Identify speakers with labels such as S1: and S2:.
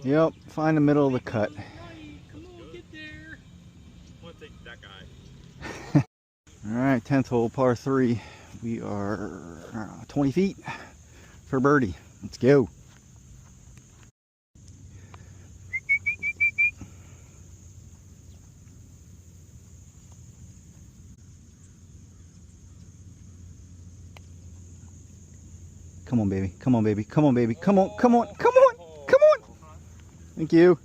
S1: Yep, find the middle of the cut.
S2: Come on, get there. I want to take that guy.
S1: All right, 10th hole, par 3. We are 20 feet for birdie. Let's go. Come on, baby. Come on, baby. Come on, baby. Come on, come on, come on, come on. Thank you.